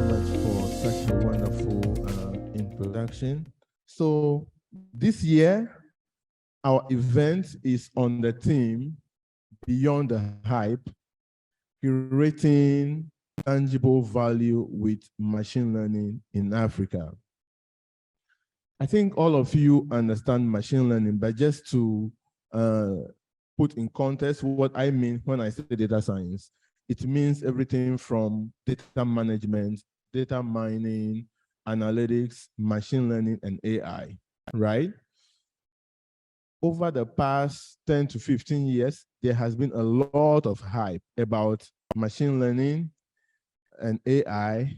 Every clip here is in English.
much for such a wonderful introduction. So this year, our event is on the theme Beyond the Hype, Curating Tangible Value with Machine Learning in Africa. I think all of you understand machine learning, but just to put in context what I mean when I say data science, it means everything from data management, data mining, analytics, machine learning, and AI, right? Over the past 10 to 15 years, there has been a lot of hype about machine learning and AI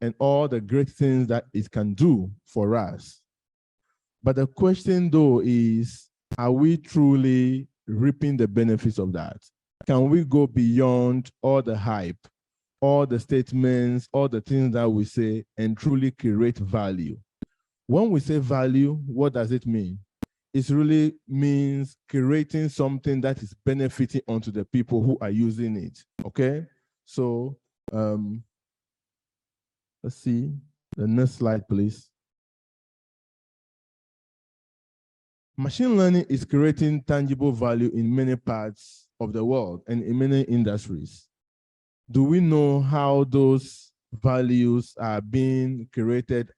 and all the great things that it can do for us. But the question though is, are we truly reaping the benefits of that? Can we go beyond all the hype, all the statements, all the things that we say and truly create value? When we say value, what does it mean? It really means creating something that is benefiting onto the people who are using it, okay? So let's see, the next slide, please. Machine learning is creating tangible value in many parts of the world and in many industries. Do we know how those values are being created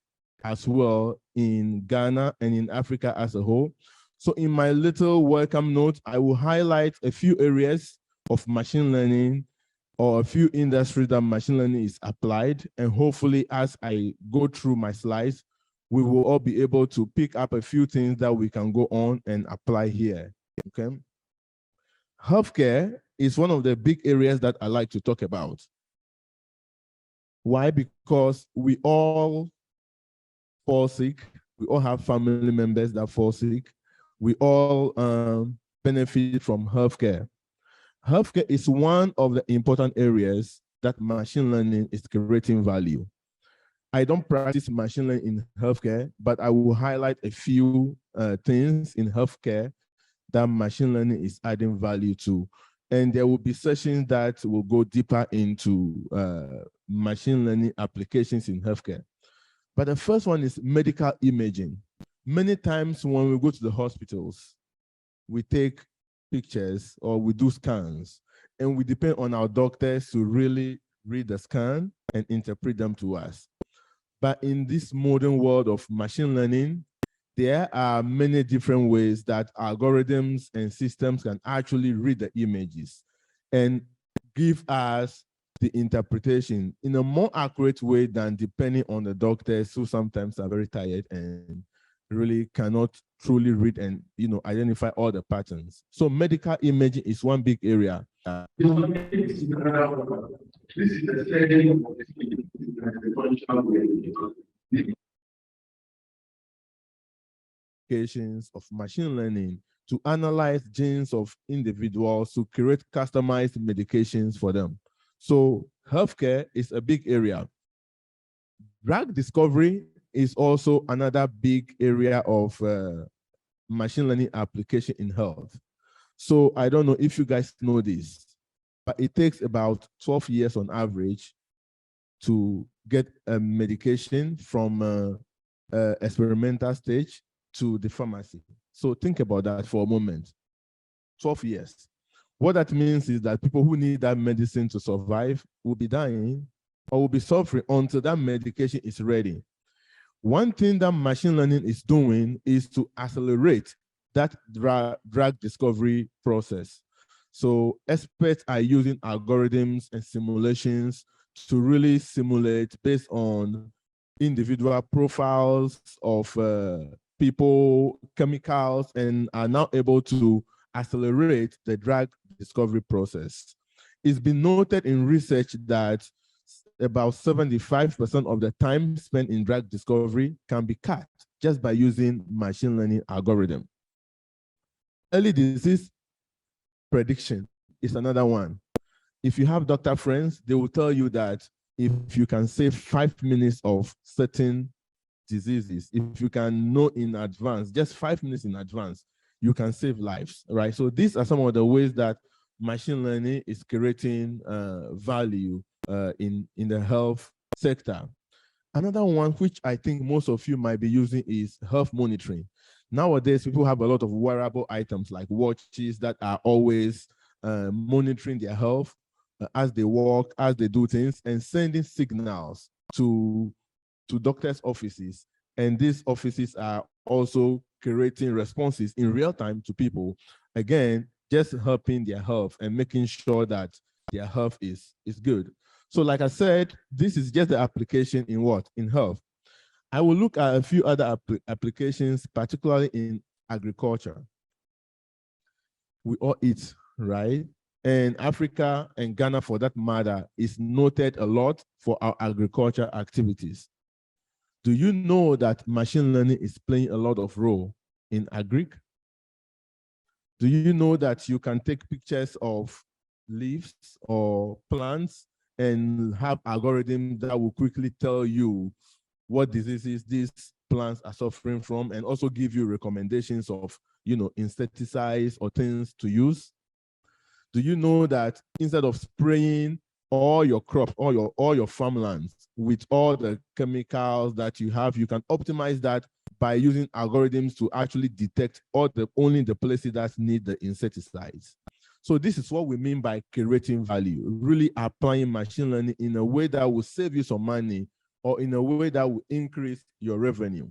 as well in Ghana and in Africa as a whole? So in my little welcome note, I will highlight a few areas of machine learning or a few industries that machine learning is applied. And hopefully as I go through my slides, we will all be able to pick up a few things that we can go on and apply here, okay? Healthcare is one of the big areas that I like to talk about. Why? Because we all fall sick. We all have family members that fall sick. We all benefit from healthcare. Healthcare is one of the important areas that machine learning is creating value. I don't practice machine learning in healthcare, but I will highlight a few things in healthcare that machine learning is adding value to. And there will be sessions that will go deeper into machine learning applications in healthcare. But the first one is medical imaging. Many times when we go to the hospitals, we take pictures or we do scans, and we depend on our doctors to really read the scan and interpret them to us. But in this modern world of machine learning, there are many different ways that algorithms and systems can actually read the images and give us the interpretation in a more accurate way than depending on the doctors who sometimes are very tired and really cannot truly read and identify all the patterns. So medical imaging is one big area. This is the setting of machine learning to analyze genes of individuals to create customized medications for them. So healthcare is a big area. Drug discovery is also another big area of machine learning application in health. So I don't know if you guys know this, but it takes about 12 years on average to get a medication from experimental stage to the pharmacy. So think about that for a moment. 12 years. What that means is that people who need that medicine to survive will be dying or will be suffering until that medication is ready. One thing that machine learning is doing is to accelerate that drug discovery process. So experts are using algorithms and simulations to really simulate based on individual profiles of people, chemicals, and are now able to accelerate the drug discovery process. It's been noted in research that about 75% of the time spent in drug discovery can be cut just by using machine learning algorithm. Early disease prediction is another one. If you have doctor friends, they will tell you that if you can save 5 minutes of certain diseases, if you can know in advance, just 5 minutes in advance, you can save lives, right? So these are some of the ways that machine learning is creating value in the health sector. Another one, which I think most of you might be using, is health monitoring. Nowadays, people have a lot of wearable items like watches that are always monitoring their health as they walk, as they do things, and sending signals to doctors' offices. And these offices are also creating responses in real time to people. Again, just helping their health and making sure that their health is good. So like I said, this is just the application in what? In health. I will look at a few other applications, particularly in agriculture. We all eat, right? And Africa and Ghana, for that matter, is noted a lot for our agriculture activities. Do you know that machine learning is playing a lot of role in agric? Do you know that you can take pictures of leaves or plants and have algorithms that will quickly tell you what diseases these plants are suffering from, and also give you recommendations of, insecticides or things to use? Do you know that instead of spraying all your crops, all your farmlands with all the chemicals that you have, you can optimize that by using algorithms to actually detect only the places that need the insecticides? So this is what we mean by creating value, really applying machine learning in a way that will save you some money or in a way that will increase your revenue.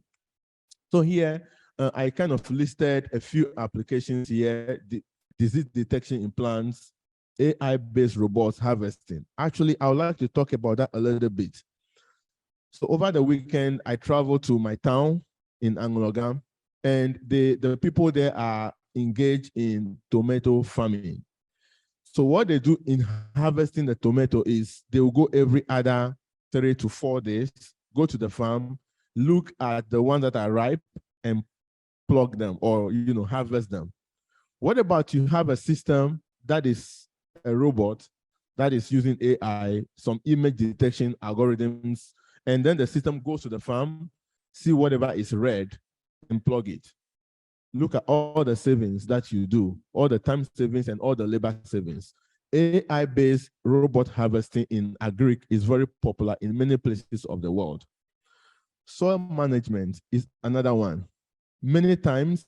So here, I kind of listed a few applications here: disease detection in plants, AI-based robots harvesting. Actually, I would like to talk about that a little bit. So over the weekend, I traveled to my town in Anglogam, and the people there are engaged in tomato farming. So what they do in harvesting the tomato is they will go every other 3 to 4 days, go to the farm, look at the ones that are ripe and pluck them or, harvest them. What about you have a system that is a robot that is using AI, some image detection algorithms, and then the system goes to the farm, see whatever is red, and plug it. Look at all the savings that you do, all the time savings and all the labor savings. AI-based robot harvesting in agric is very popular in many places of the world. Soil management is another one. Many times,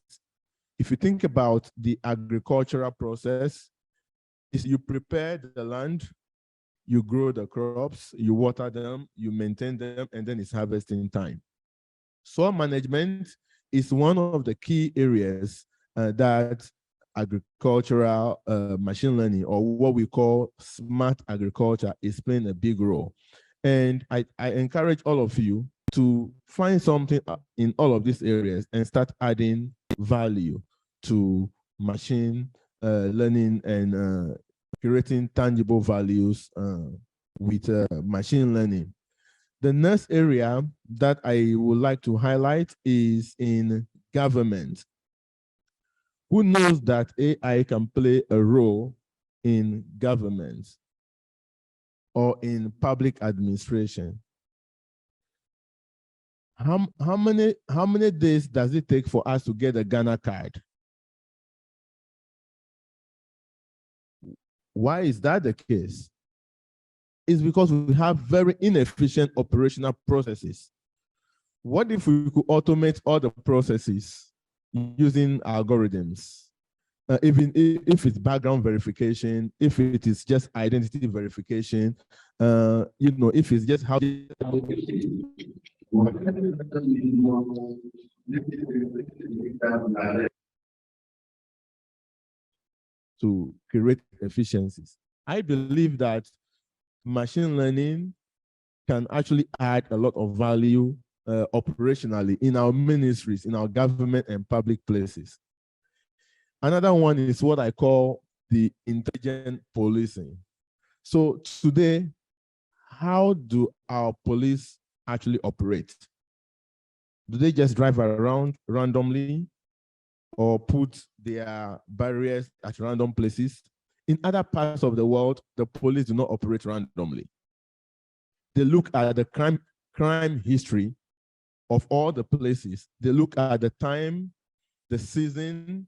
if you think about the agricultural process, is you prepare the land, you grow the crops, you water them, you maintain them, and then it's harvesting time. Soil management is one of the key areas that agricultural machine learning, or what we call smart agriculture, is playing a big role. And I encourage all of you to find something in all of these areas and start adding value to machine learning and creating tangible values with machine learning. The next area that I would like to highlight is in government. Who knows that AI can play a role in government or in public administration? How many days does it take for us to get a Ghana card? Why is that the case? It's because we have very inefficient operational processes. What if we could automate all the processes using algorithms? Even if it's background verification, if it is just identity verification, if it's just how to create efficiencies. I believe that machine learning can actually add a lot of value operationally in our ministries, in our government and public places. Another one is what I call the intelligent policing. So today, how do our police actually operate? Do they just drive around randomly or put their barriers at random places? In other parts of the world, the police do not operate randomly. They look at the crime history of all the places. They look at the time, the season,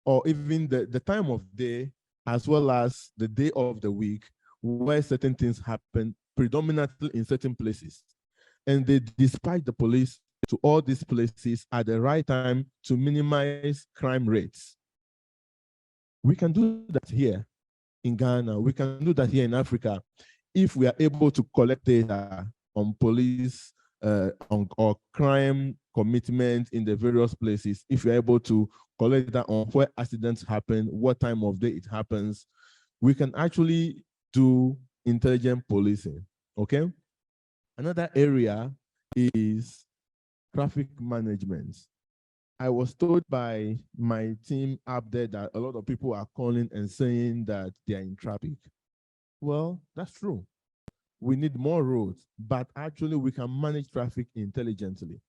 or even the time of day, as well as the day of the week where certain things happen predominantly in certain places. And they dispatch the police to all these places at the right time to minimize crime rates. We can do that here in Ghana. We can do that here in Africa if we are able to collect data on police or crime commitment in the various places. If you're able to collect that on where accidents happen, what time of day it happens, we can actually do intelligent policing, okay? Another area is traffic management. I was told by my team up there that a lot of people are calling and saying that they are in traffic. Well, that's true. We need more roads, but actually we can manage traffic intelligently.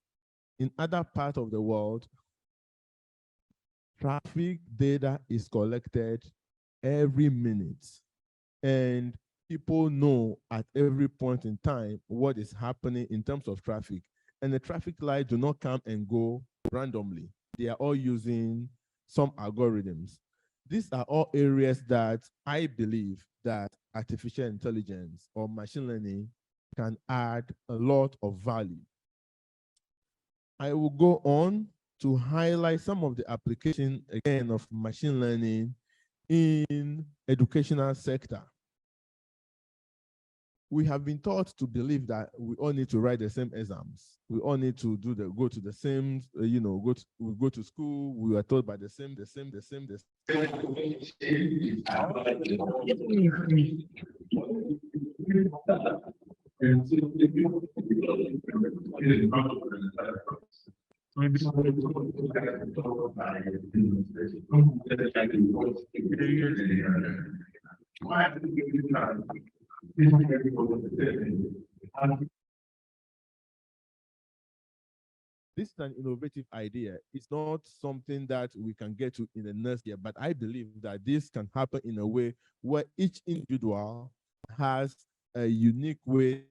In other parts of the world, traffic data is collected every minute, and people know at every point in time what is happening in terms of traffic. And the traffic lights do not come and go randomly. They are all using some algorithms. These are all areas that I believe that artificial intelligence or machine learning can add a lot of value. I will go on to highlight some of the application again of machine learning in educational sector. We have been taught to believe that we all need to write the same exams. We all need to go to the same, we go to school. We were taught by the same. This is an innovative idea. It's not something that we can get to in the next year, but I believe that this can happen in a way where each individual has a unique way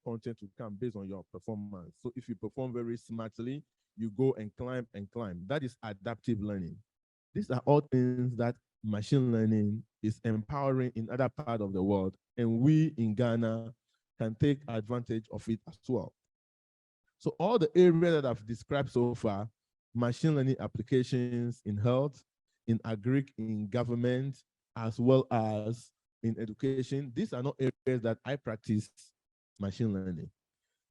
content to come based on your performance. So if you perform very smartly, you go and climb and climb. That is adaptive learning. These are all things that machine learning is empowering in other parts of the world, and we in Ghana can take advantage of it as well. So all the areas that I've described so far, machine learning applications in health, in agri, in government, as well as in education, these are not areas that I practice machine learning.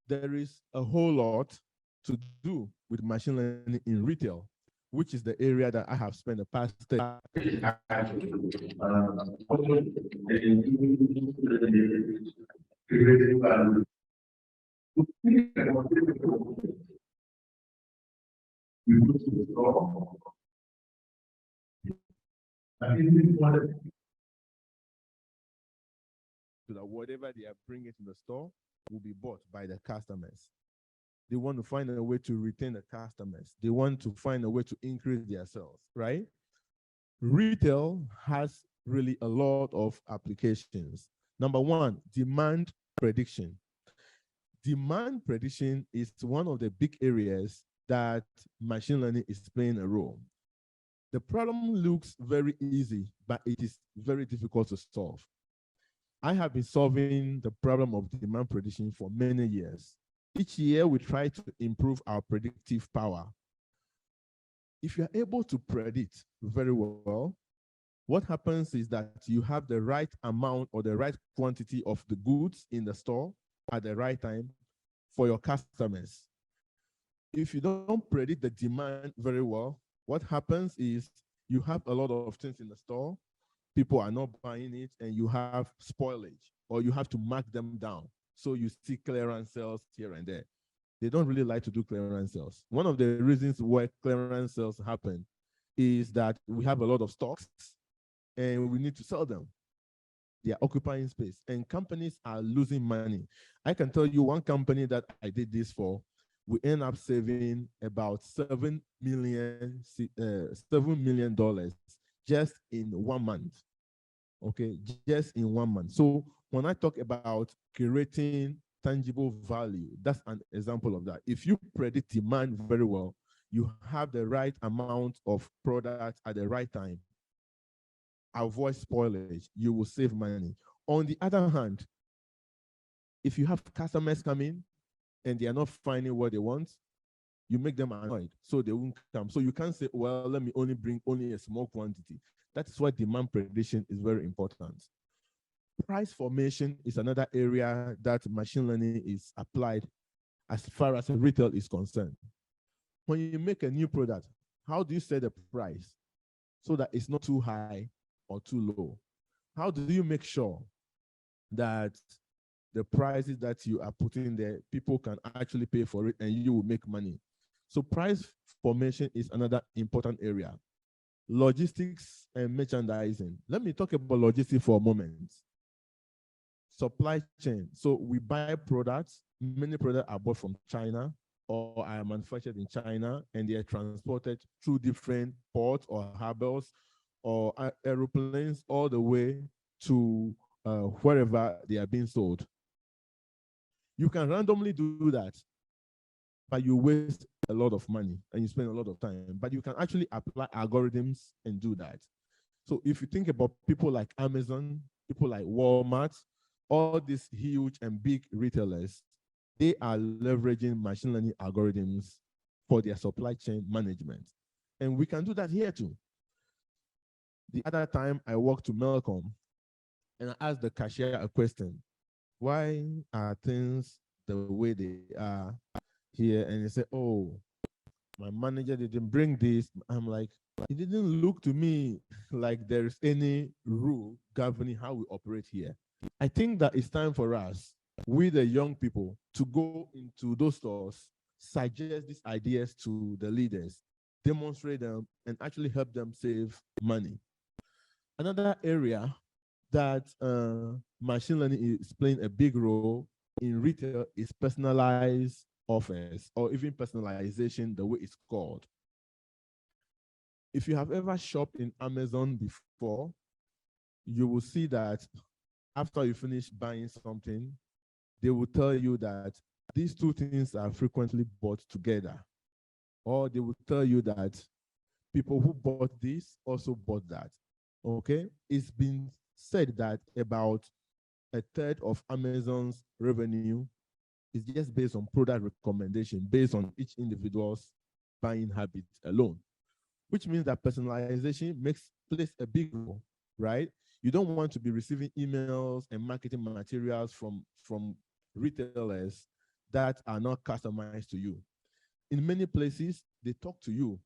There is a whole lot to do with machine learning in retail, which is the area that I have spent the past 30 so that whatever they are bringing to the store will be bought by the customers. They want to find a way to retain the customers. They want to find a way to increase their sales, right? Retail has really a lot of applications. Number one, demand prediction. Demand prediction is one of the big areas that machine learning is playing a role. The problem looks very easy, but it is very difficult to solve. I have been solving the problem of demand prediction for many years. Each year, we try to improve our predictive power. If you're able to predict very well, what happens is that you have the right amount or the right quantity of the goods in the store at the right time for your customers. If you don't predict the demand very well, what happens is you have a lot of things in the store, people are not buying it, and you have spoilage, or you have to mark them down. So you see clearance sales here and there. They don't really like to do clearance sales. One of the reasons why clearance sales happen is that we have a lot of stocks and we need to sell them. They are occupying space and companies are losing money. I can tell you one company that I did this for, we end up saving about $7 million just in 1 month. okay, just in 1 month. So when I talk about creating tangible value, that's an example of that. If you predict demand very well, you have the right amount of product at the right time, avoid spoilage, you will save money. On the other hand, if you have customers coming and they are not finding what they want, you make them annoyed, so they won't come. So you can't say, well, let me only bring only a small quantity. That is why demand prediction is very important. Price formation is another area that machine learning is applied as far as retail is concerned. When you make a new product, how do you set the price so that it's not too high or too low? How do you make sure that the prices that you are putting there, people can actually pay for it and you will make money? So price formation is another important area. Logistics and merchandising. Let me talk about logistics for a moment. Supply chain. So we buy products, many products are bought from China or are manufactured in China, and they are transported through different ports or harbors or aeroplanes all the way to wherever they are being sold. You can randomly do that, but you waste a lot of money and you spend a lot of time. But you can actually apply algorithms and do that. So if you think about people like Amazon, people like Walmart, all these huge and big retailers, they are leveraging machine learning algorithms for their supply chain management. And we can do that here too. The other time I walked to Melcom and I asked the cashier a question. Why are things the way they are here? And they said, oh, my manager didn't bring this. I'm like, it didn't look to me like there's any rule governing how we operate here. I think that it's time for us, we the young people, to go into those stores, suggest these ideas to the leaders, demonstrate them, and actually help them save money. Another area that machine learning is playing a big role in retail is personalized offers, or even personalization, the way it's called. If you have ever shopped in Amazon before, you will see that after you finish buying something, they will tell you that these two things are frequently bought together. Or they will tell you that people who bought this also bought that. Okay? It's been said that about a third of Amazon's revenue is just based on product recommendation, based on each individual's buying habits alone, which means that personalization plays a big role, right? You don't want to be receiving emails and marketing materials from retailers that are not customized to you. In many places, they talk to you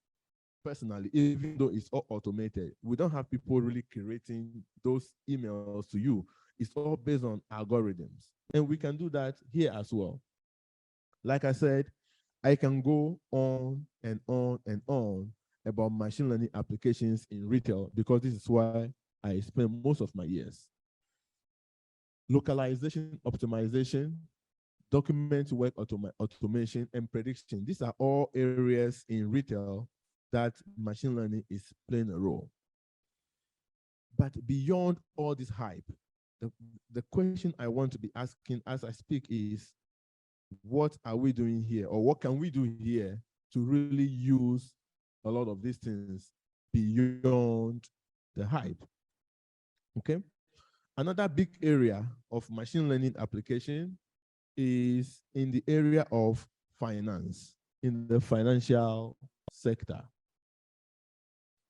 personally, even though it's all automated. We don't have people really creating those emails to you. It's all based on algorithms. And we can do that here as well. Like I said, I can go on and on and on about machine learning applications in retail because this is why I spend most of my years. Localization, optimization, document work automation, and prediction. These are all areas in retail that machine learning is playing a role. But beyond all this hype, the question I want to be asking as I speak is, what are we doing here, or what can we do here to really use a lot of these things beyond the hype? Okay. Another big area of machine learning application is in the area of finance, in the financial sector.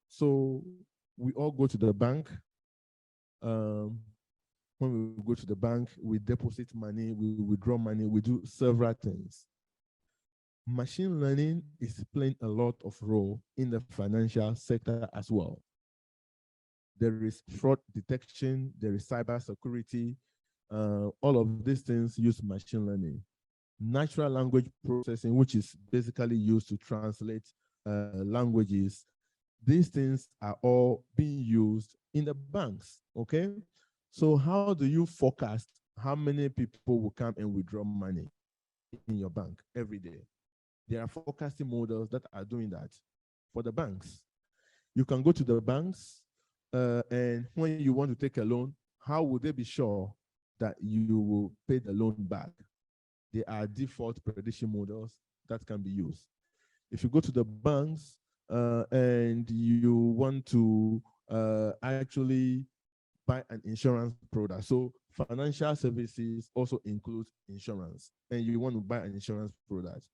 So we all go to the bank. When we go to the bank, we deposit money, we withdraw money, we do several things. Machine learning is playing a lot of role in the financial sector as well. There is fraud detection, there is cyber security. All of these things use machine learning. Natural language processing, which is basically used to translate languages. These things are all being used in the banks, okay? So how do you forecast how many people will come and withdraw money in your bank every day? There are forecasting models that are doing that for the banks. You can go to the banks, and when you want to take a loan, how would they be sure that you will pay the loan back? There are default prediction models that can be used. If you go to the banks and you want to actually buy an insurance product, so financial services also includes insurance, and you want to buy an insurance product.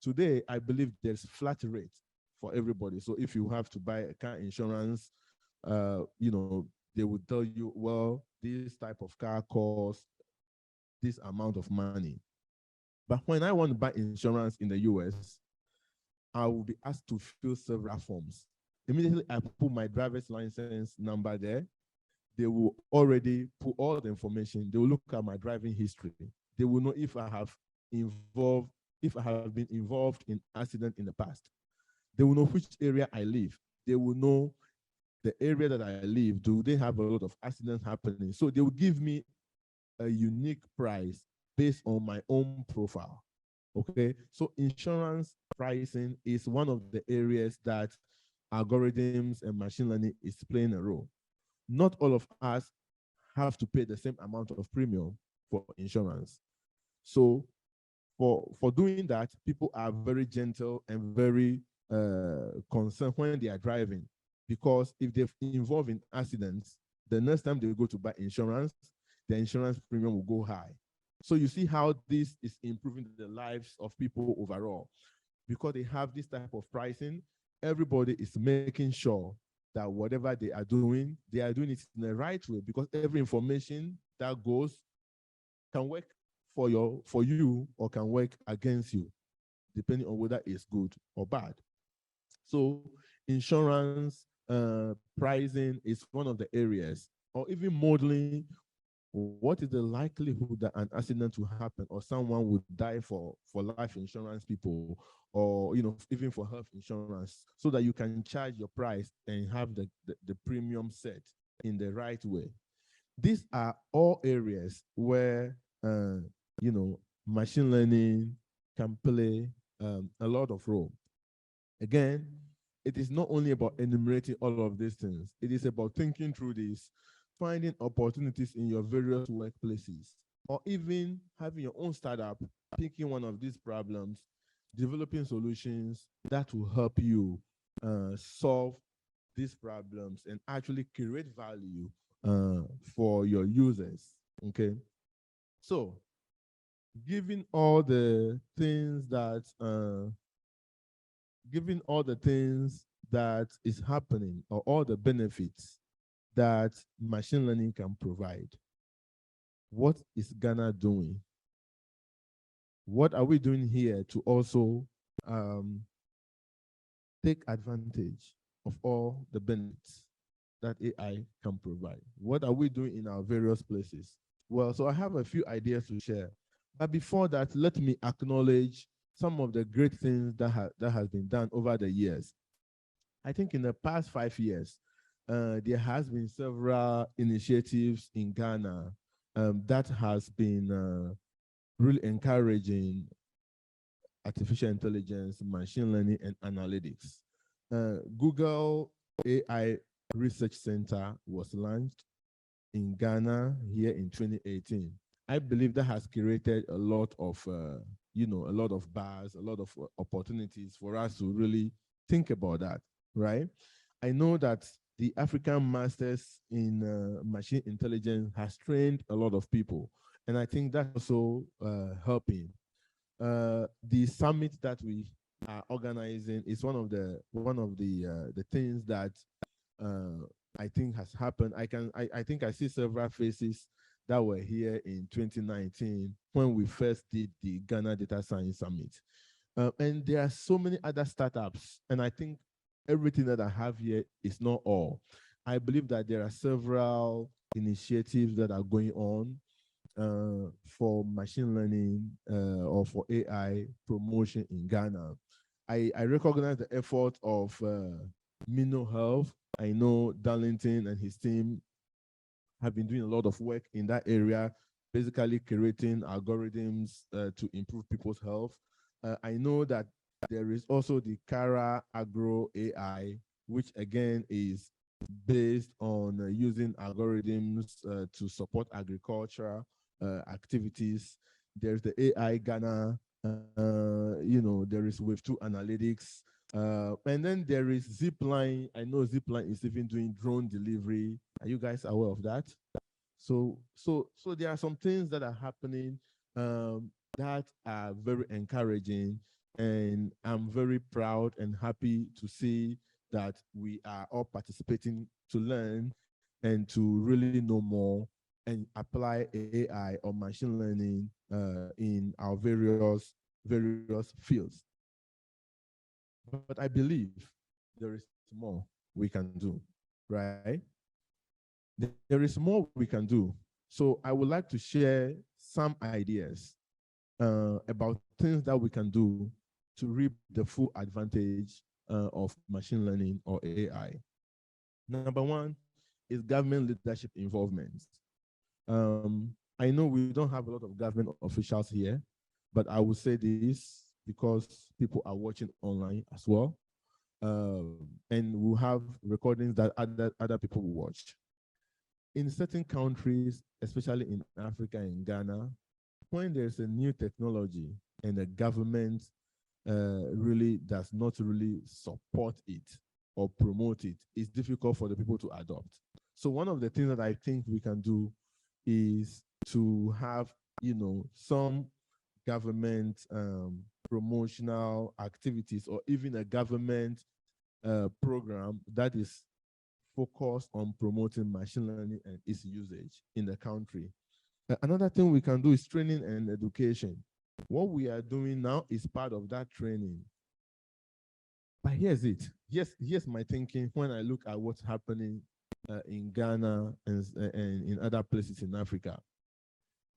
Today, I believe there's flat rate for everybody. So if you have to buy a car insurance, they would tell you, well, this type of car costs this amount of money. But when I want to buy insurance in the US, I will be asked to fill several forms. Immediately, I put my driver's license number there. They will already put all the information. They will look at my driving history. They will know if I have been involved in accident in the past. They will know which area I live. They will know the area that I live. Do they have a lot of accidents happening? So they will give me a unique price based on my own profile. Okay, so insurance pricing is one of the areas that algorithms and machine learning is playing a role. Not all of us have to pay the same amount of premium for insurance. So for doing that, people are very gentle and very concerned when they are driving, because if they've involved in accidents, the next time they go to buy insurance, the insurance premium will go high. So you see how this is improving the lives of people overall. Because they have this type of pricing, everybody is making sure that whatever they are doing it in the right way, because every information that goes can work for you or can work against you, depending on whether it's good or bad. So insurance pricing is one of the areas, or even modeling what is the likelihood that an accident will happen or someone would die for life insurance people, or even for health insurance, so that you can charge your price and have the premium set in the right way. These are all areas where machine learning can play a lot of role. Again, it is not only about enumerating all of these things. It is about thinking through this, finding opportunities in your various workplaces, or even having your own startup, picking one of these problems, developing solutions that will help you solve these problems and actually create value for your users. Okay. So, given all the things that is happening, or all the benefits that machine learning can provide, what is Ghana doing? What are we doing here to also take advantage of all the benefits that AI can provide? What are we doing in our various places? Well, so I have a few ideas to share. But before that, let me acknowledge some of the great things that has been done over the years. I think in the past 5 years, there has been several initiatives in Ghana that has been really encouraging artificial intelligence, machine learning, and analytics. Google AI Research Center was launched in Ghana here in 2018. I believe that has created a lot of, a lot of bars, a lot of opportunities for us to really think about that, right? I know that the African Masters in Machine Intelligence has trained a lot of people, and I think that's also helping. The summit that we are organizing is one of the things that I think has happened. I think I see several faces that were here in 2019 when we first did the Ghana Data Science Summit. And there are so many other startups, and I think everything that I have here is not all. I believe that there are several initiatives that are going on for machine learning or for AI promotion in Ghana. I recognize the effort of Mino Health. I know Darlington and his team have been doing a lot of work in that area, basically creating algorithms to improve people's health. I know that there is also the Kara Agro AI, which again is based on using algorithms to support agricultural activities. There's the AI Ghana, there is Wave 2 Analytics, and then there is Zipline. I know Zipline is even doing drone delivery. Are you guys aware of that? So there are some things that are happening that are very encouraging, and I'm very proud and happy to see that we are all participating to learn and to really know more and apply AI or machine learning in our various fields. But I believe there is more we can do, right? There is more we can do. So I would like to share some ideas about things that we can do to reap the full advantage of machine learning or AI. Number one is government leadership involvement. I know we don't have a lot of government officials here, but I will say this because people are watching online as well. And we'll have recordings that other people will watch. In certain countries, especially in Africa and Ghana, when there's a new technology and the government really does not really support it or promote it, it's difficult for the people to adopt. So one of the things that I think we can do is to have, some government promotional activities or even a government program that is focused on promoting machine learning and its usage in the country. Another thing we can do is training and education. What we are doing now is part of that training. But here's it. Here's my thinking when I look at what's happening in Ghana and in other places in Africa.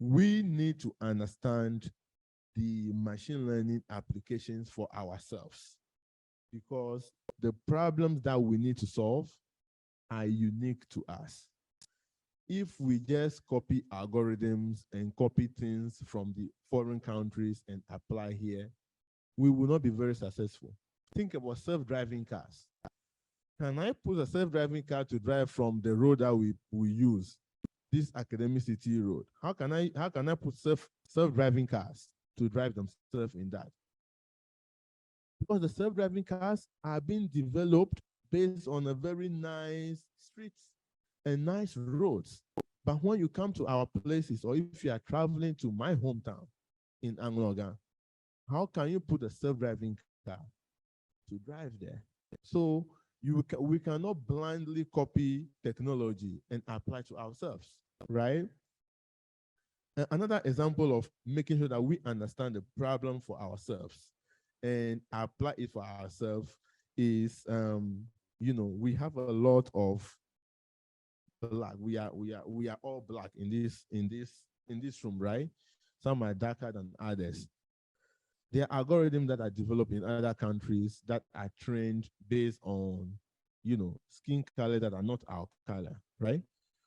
We need to understand the machine learning applications for ourselves, because the problems that we need to solve are unique to us. If we just copy algorithms and copy things from the foreign countries and apply here, we will not be very successful. Think about self-driving cars. Can I put a self-driving car to drive from the road that we use, this Academic City road? How can I put self-driving cars to drive themselves in that? Because the self-driving cars are being developed based on a very nice streets and nice roads. But when you come to our places, or if you are traveling to my hometown in Angloga, how can you put a self-driving car to drive there? So we cannot blindly copy technology and apply to ourselves, right? Another example of making sure that we understand the problem for ourselves and apply it for ourselves is, we have a lot of black. We are all black in this room, right? Some are darker than others. There are algorithms that are developed in other countries that are trained based on, skin color that are not our color, right?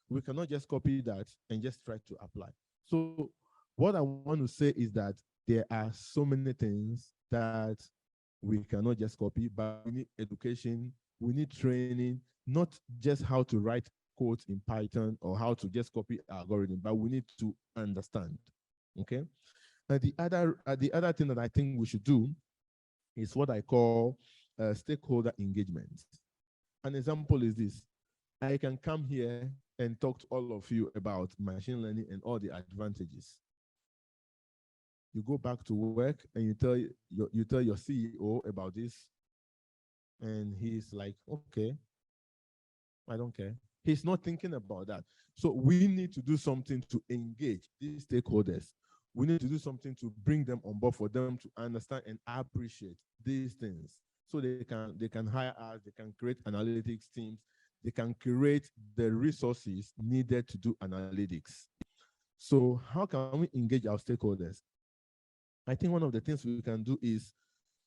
We cannot just copy that and just try to apply. So what I want to say is that there are so many things that we cannot just copy, but we need education, we need training, not just how to write codes in Python or how to just copy algorithm, but we need to understand. Okay. And the other thing that I think we should do is what I call stakeholder engagement. An example is this: I can come here and talk to all of you about machine learning and all the advantages. You go back to work and you tell your CEO about this, and he's like, okay, I don't care. He's not thinking about that. So we need to do something to engage these stakeholders. We need to do something to bring them on board for them to understand and appreciate these things. So they can hire us, they can create analytics teams, they can create the resources needed to do analytics. So how can we engage our stakeholders? I think one of the things we can do is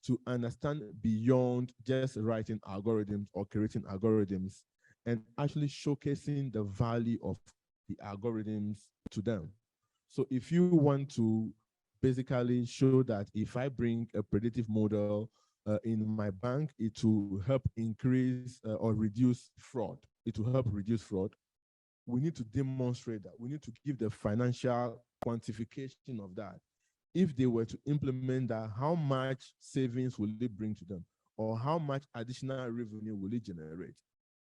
to understand beyond just writing algorithms or creating algorithms, and actually showcasing the value of the algorithms to them. So if you want to basically show that if I bring a predictive model in my bank, it will help increase or reduce fraud. It will help reduce fraud. We need to demonstrate that. We need to give the financial quantification of that. If they were to implement that, how much savings will it bring to them? Or how much additional revenue will it generate?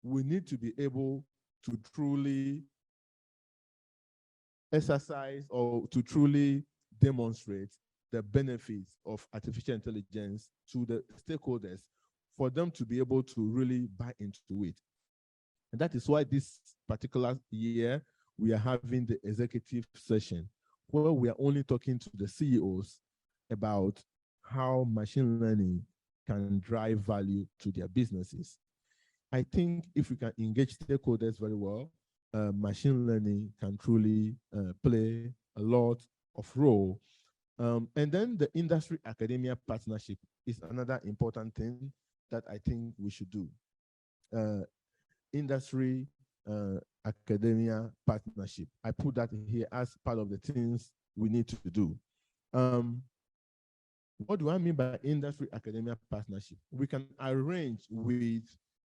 We need to be able to truly exercise or to truly demonstrate the benefits of artificial intelligence to the stakeholders for them to be able to really buy into it. And that is why this particular year, we are having the executive session where we are only talking to the CEOs about how machine learning can drive value to their businesses. I think if we can engage stakeholders very well, machine learning can truly play a lot of role. And then the industry academia partnership is another important thing that I think we should do. Industry academia partnership. I put that here as part of the things we need to do. What do I mean by industry academia partnership? We can arrange with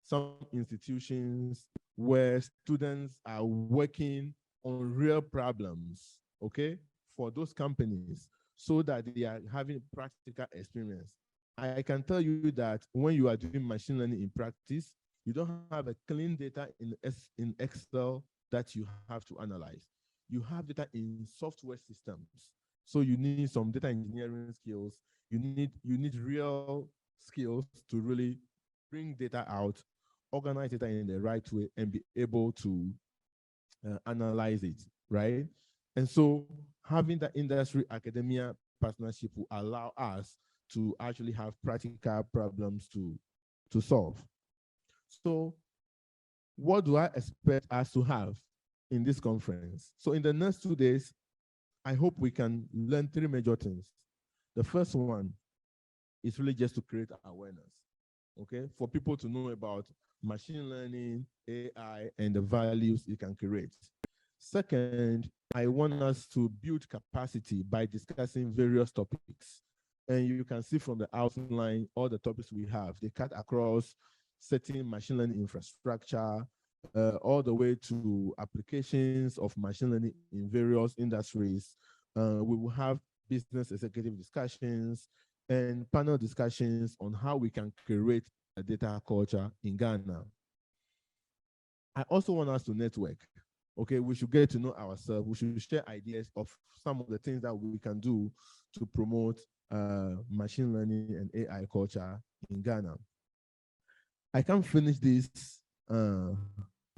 some institutions where students are working on real problems, okay, for those companies so that they are having practical experience. I can tell you that when you are doing machine learning in practice, you don't have a clean data in Excel that you have to analyze. You have data in software systems. So you need some data engineering skills. You need real skills to really bring data out, organize data in the right way, and be able to analyze it, right? And so having the industry academia partnership will allow us to actually have practical problems to solve. So what do I expect us to have in this conference? So in the next 2 days, I hope we can learn 3 major things. The first one is really just to create awareness, okay? For people to know about machine learning, AI, and the values it can create. Second, I want us to build capacity by discussing various topics. And you can see from the outline all the topics we have. They cut across setting machine learning infrastructure, all the way to applications of machine learning in various industries. We will have business executive discussions and panel discussions on how we can create a data culture in Ghana. I also want us to network. Okay, we should get to know ourselves. We should share ideas of some of the things that we can do to promote machine learning and AI culture in Ghana. I can't finish this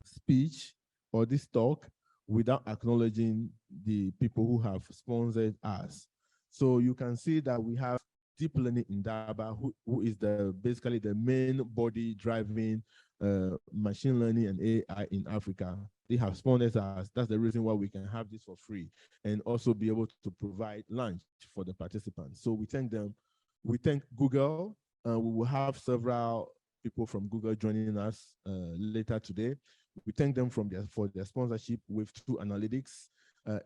speech or this talk without acknowledging the people who have sponsored us. So you can see that we have Deep Learning Indaba, who is basically the main body driving machine learning and AI in Africa. They have sponsored us. That's the reason why we can have this for free and also be able to provide lunch for the participants. So we thank them. We thank Google. We will have several people from Google joining us later today. We thank them for their sponsorship with 2 Analytics,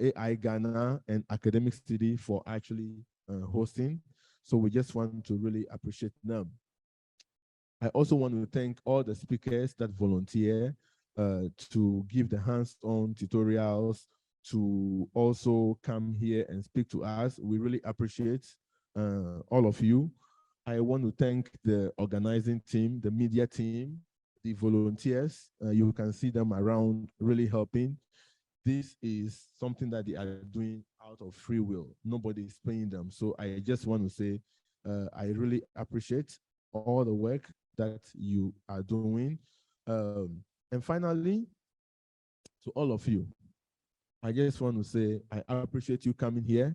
AI Ghana, and Academic City for actually hosting. So we just want to really appreciate them. I also want to thank all the speakers that volunteer to give the hands-on tutorials, to also come here and speak to us. We really appreciate all of you. I want to thank the organizing team, the media team, the volunteers. You can see them around really helping. This is something that they are doing out of free will. Nobody is paying them. So I just want to say, I really appreciate all the work that you are doing. And finally, to all of you, I just want to say, I appreciate you coming here.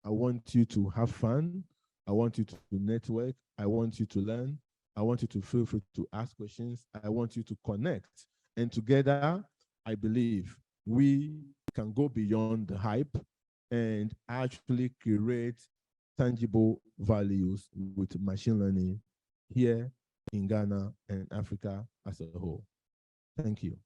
I want you to have fun. I want you to network. I want you to learn. I want you to feel free to ask questions. I want you to connect. And together, I believe we can go beyond the hype and actually create tangible values with machine learning here in Ghana and Africa as a whole. Thank you.